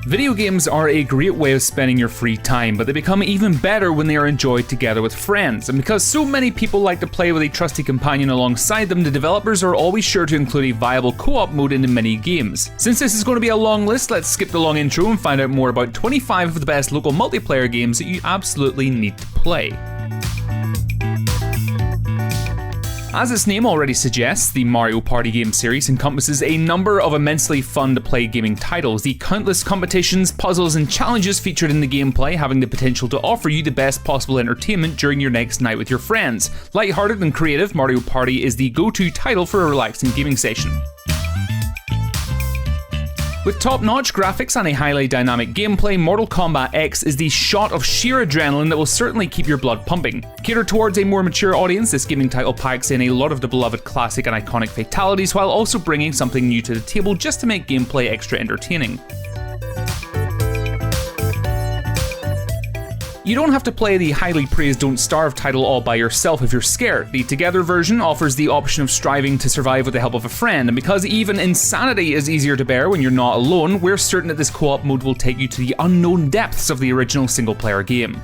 Video games are a great way of spending your free time, but they become even better when they are enjoyed together with friends. And because so many people like to play with a trusty companion alongside them, the developers are always sure to include a viable co-op mode in the many games. Since this is going to be a long list, let's skip the long intro and find out more about 25 of the best local multiplayer games that you absolutely need to play. As its name already suggests, the Mario Party game series encompasses a number of immensely fun to play gaming titles, the countless competitions, puzzles and challenges featured in the gameplay having the potential to offer you the best possible entertainment during your next night with your friends. Lighthearted and creative, Mario Party is the go-to title for a relaxing gaming session. With top-notch graphics and a highly dynamic gameplay, Mortal Kombat X is the shot of sheer adrenaline that will certainly keep your blood pumping. Catered towards a more mature audience, this gaming title packs in a lot of the beloved classic and iconic fatalities while also bringing something new to the table just to make gameplay extra entertaining. You don't have to play the highly praised Don't Starve title all by yourself if you're scared. The Together version offers the option of striving to survive with the help of a friend, and because even insanity is easier to bear when you're not alone, we're certain that this co-op mode will take you to the unknown depths of the original single-player game.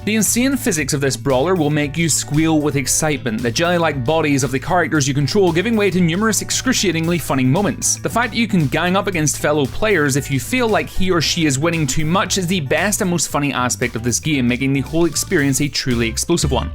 The insane physics of this brawler will make you squeal with excitement, the jelly-like bodies of the characters you control giving way to numerous excruciatingly funny moments. The fact that you can gang up against fellow players if you feel like he or she is winning too much is the best and most funny aspect of this game, making the whole experience a truly explosive one.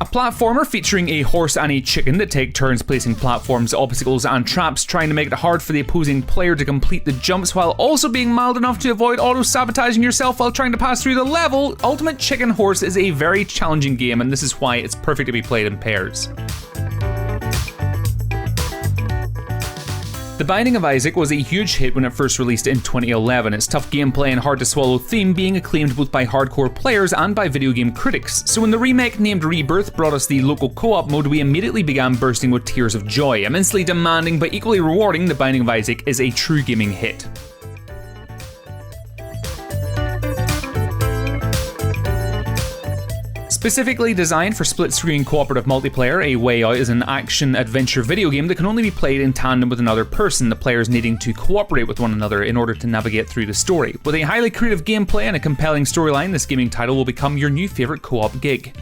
A platformer featuring a horse and a chicken that take turns placing platforms, obstacles and traps, trying to make it hard for the opposing player to complete the jumps while also being mild enough to avoid auto-sabotaging yourself while trying to pass through the level. Ultimate Chicken Horse is a very challenging game, and this is why it's perfect to be played in pairs. The Binding of Isaac was a huge hit when it first released in 2011, its tough gameplay and hard-to-swallow theme being acclaimed both by hardcore players and by video game critics. So when the remake named REBIRTH brought us the local co-op mode, we immediately began bursting with tears of joy. Immensely demanding but equally rewarding, The Binding of Isaac is a true gaming hit. Specifically designed for split-screen cooperative multiplayer, A Way Out is an action-adventure video game that can only be played in tandem with another person, the players needing to cooperate with one another in order to navigate through the story. With a highly creative gameplay and a compelling storyline, this gaming title will become your new favourite co-op gig.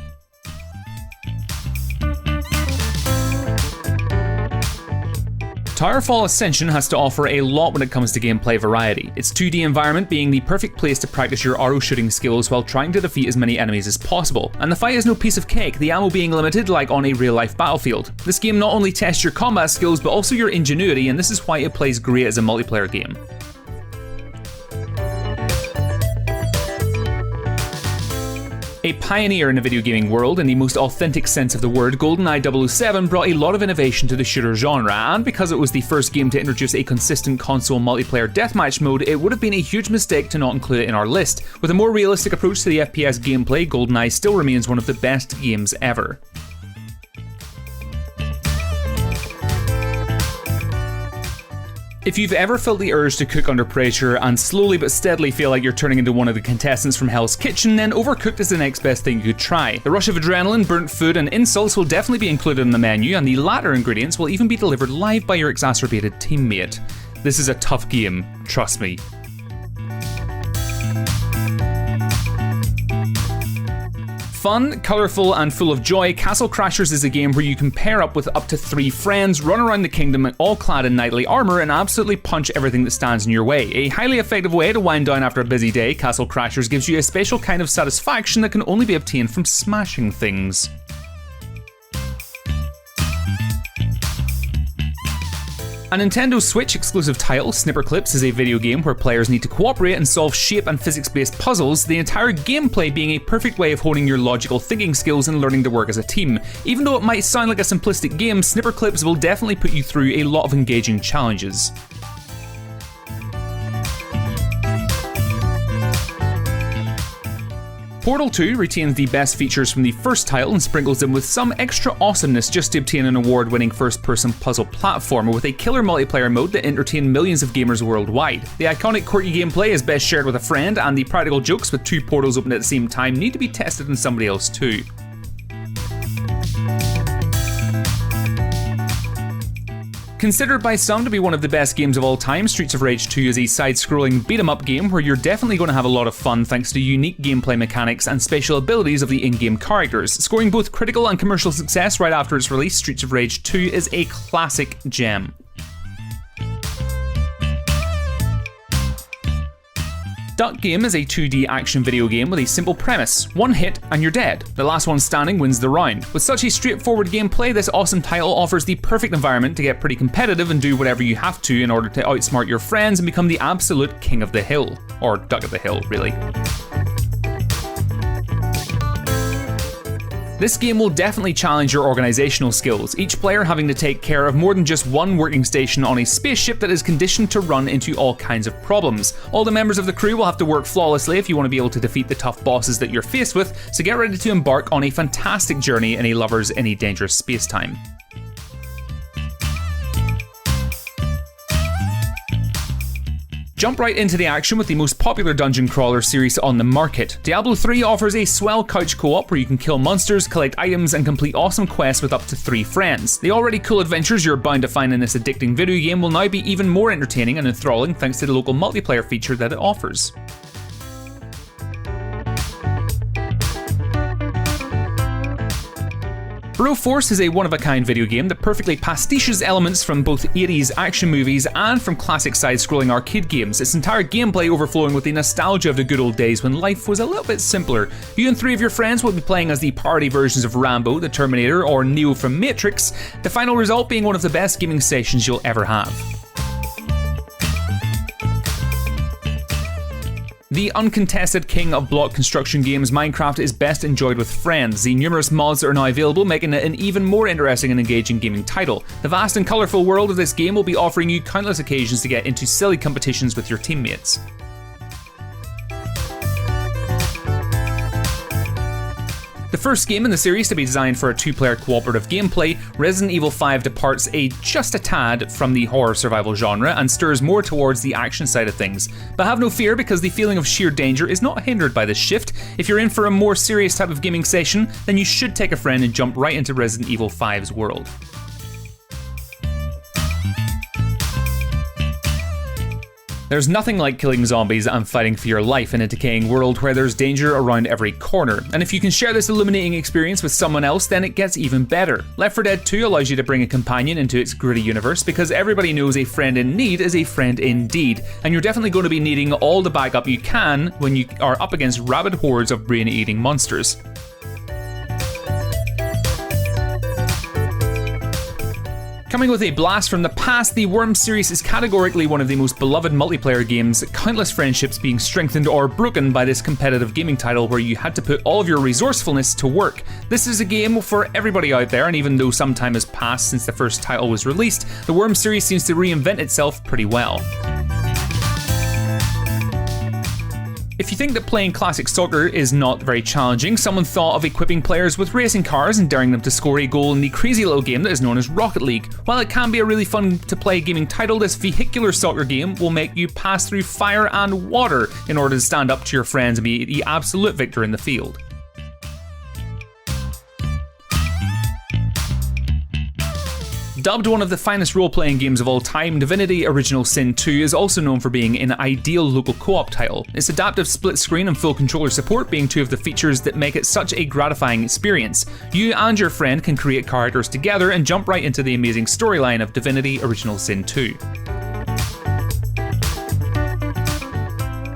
TOWERFALL Ascension has to offer a lot when it comes to gameplay variety, its 2D environment being the perfect place to practice your arrow shooting skills while trying to defeat as many enemies as possible. And the fight is no piece of cake, the ammo being limited like on a real-life battlefield. This game not only tests your combat skills but also your ingenuity, and this is why it plays great as a multiplayer game. A pioneer in the video gaming world in the most authentic sense of the word, Goldeneye 007 brought a lot of innovation to the shooter genre, and because it was the first game to introduce a consistent console multiplayer deathmatch mode, it would have been a huge mistake to not include it in our list. With a more realistic approach to the FPS gameplay, Goldeneye still remains one of the best games ever. If you've ever felt the urge to cook under pressure and slowly but steadily feel like you're turning into one of the contestants from Hell's Kitchen, then Overcooked is the next best thing you could try. The rush of adrenaline, burnt food and insults will definitely be included in the menu, and the latter ingredients will even be delivered live by your exacerbated teammate. This is a tough game, trust me. Fun, colourful and full of joy, Castle Crashers is a game where you can pair up with up to 3 friends, run around the kingdom all clad in knightly armour and absolutely punch everything that stands in your way. A highly effective way to wind down after a busy day, Castle Crashers gives you a special kind of satisfaction that can only be obtained from smashing things. A Nintendo Switch exclusive title, SNIPPERCLIPS, is a video game where players need to cooperate and solve shape and physics-based puzzles, the entire gameplay being a perfect way of honing your logical thinking skills and learning to work as a team. Even though it might sound like a simplistic game, SNIPPERCLIPS will definitely put you through a lot of engaging challenges. Portal 2 retains the best features from the first title and sprinkles them with some extra awesomeness just to obtain an award-winning first-person puzzle platformer with a killer multiplayer mode that entertained millions of gamers worldwide. The iconic quirky gameplay is best shared with a friend, and the practical jokes with 2 portals open at the same time need to be tested on somebody else too. Considered by some to be one of the best games of all time, Streets of Rage 2 is a side-scrolling beat-em-up game where you're definitely going to have a lot of fun thanks to unique gameplay mechanics and special abilities of the in-game characters. Scoring both critical and commercial success right after its release, Streets of Rage 2 is a classic gem. Duck Game is a 2D action video game with a simple premise. One hit and you're dead. The last one standing wins the round. With such a straightforward gameplay, this awesome title offers the perfect environment to get pretty competitive and do whatever you have to in order to outsmart your friends and become the absolute king of the hill. Or duck of the hill, really. This game will definitely challenge your organisational skills, each player having to take care of more than just one working station on a spaceship that is conditioned to run into all kinds of problems. All the members of the crew will have to work flawlessly if you want to be able to defeat the tough bosses that you're faced with, so get ready to embark on a fantastic journey in a lovers in a dangerous space-time. Jump right into the action with the most popular dungeon crawler series on the market. Diablo 3 offers a swell couch co-op where you can kill monsters, collect items, and complete awesome quests with up to 3 friends. The already cool adventures you're bound to find in this addicting video game will now be even more entertaining and enthralling thanks to the local multiplayer feature that it offers. BROFORCE is a one-of-a-kind video game that perfectly pastiches elements from both 80s action movies and from classic side-scrolling arcade games, its entire gameplay overflowing with the nostalgia of the good old days when life was a little bit simpler. You and 3 of your friends will be playing as the party versions of Rambo, the Terminator, or Neo from Matrix, the final result being one of the best gaming sessions you'll ever have. The uncontested king of block construction games, Minecraft is best enjoyed with friends. The numerous mods that are now available making it an even more interesting and engaging gaming title. The vast and colourful world of this game will be offering you countless occasions to get into silly competitions with your teammates. The first game in the series to be designed for a 2-player cooperative gameplay, Resident Evil 5 departs just a tad from the horror survival genre and stirs more towards the action side of things. But have no fear, because the feeling of sheer danger is not hindered by this shift. If you're in for a more serious type of gaming session, then you should take a friend and jump right into Resident Evil 5's world. There's nothing like killing zombies and fighting for your life in a decaying world where there's danger around every corner. And if you can share this illuminating experience with someone else, then it gets even better. Left 4 Dead 2 allows you to bring a companion into its gritty universe because everybody knows a friend in need is a friend indeed. And you're definitely going to be needing all the backup you can when you are up against rabid hordes of brain-eating monsters. Coming with a blast from the past, the Worms series is categorically one of the most beloved multiplayer games, countless friendships being strengthened or broken by this competitive gaming title where you had to put all of your resourcefulness to work. This is a game for everybody out there, and even though some time has passed since the first title was released, the Worms series seems to reinvent itself pretty well. If you think that playing classic soccer is not very challenging, someone thought of equipping players with racing cars and daring them to score a goal in the crazy little game that is known as Rocket League. While it can be a really fun to play gaming title, this vehicular soccer game will make you pass through fire and water in order to stand up to your friends and be the absolute victor in the field. Dubbed one of the finest role-playing games of all time, Divinity Original Sin 2 is also known for being an ideal local co-op title. Its adaptive split screen and full controller support being 2 of the features that make it such a gratifying experience. You and your friend can create characters together and jump right into the amazing storyline of Divinity Original Sin 2.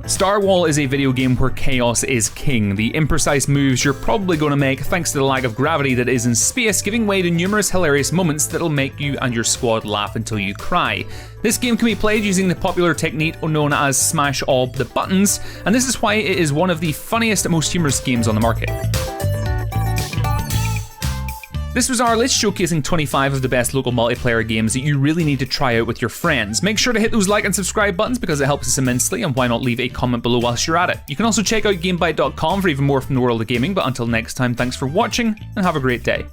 STARWHAL is a video game where chaos is king. The imprecise moves you're probably going to make thanks to the lack of gravity that is in space, giving way to numerous hilarious moments that'll make you and your squad laugh until you cry. This game can be played using the popular technique known as smash all the buttons, and this is why it is one of the funniest and most humorous games on the market. This was our list showcasing 25 of the best local multiplayer games that you really need to try out with your friends. Make sure to hit those like and subscribe buttons because it helps us immensely, and why not leave a comment below whilst you're at it. You can also check out GameBite.com for even more from the world of gaming, but until next time, thanks for watching and have a great day.